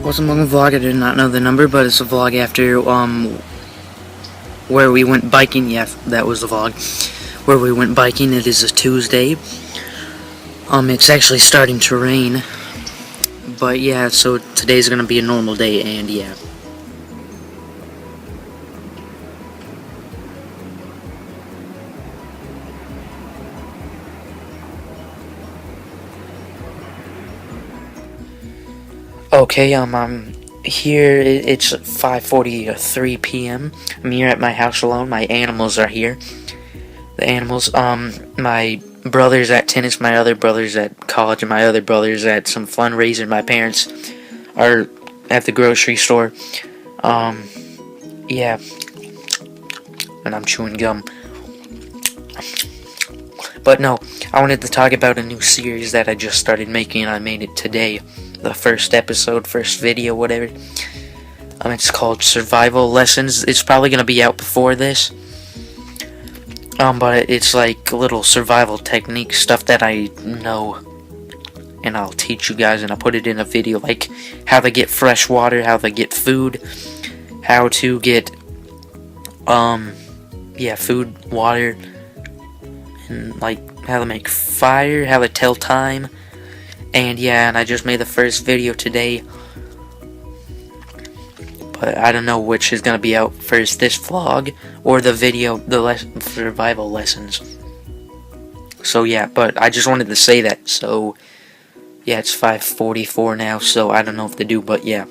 What's a vlog? I did not know the number, but it's a vlog after where we went biking. Yeah, that was the vlog where we went biking. It is a Tuesday. It's actually starting to rain, but yeah, so today's gonna be a normal day, and yeah. Okay, I'm here. It's 5:43 p.m. I'm here at my house alone. My animals are here. The animals, my brother's at tennis, my other brother's at college, and my other brother's at some fundraiser. My parents are at the grocery store. Yeah. And I'm chewing gum. But no, I wanted to talk about a new series that I just started making, and I made it today. The first episode, first video, whatever. It's called Survival Lessons. It's probably gonna be out before this. But it's like little survival technique stuff that I know, and I'll teach you guys, and I'll put it in a video, like how to get fresh water, how to get food, how to get food, water, and like how to make fire, how to tell time. And yeah, and I just made the first video today, but I don't know which is gonna be out first, this vlog or the video, the survival lessons. So yeah, but I just wanted to say that. So yeah, it's 5:44 now, so I don't know what to do, but yeah.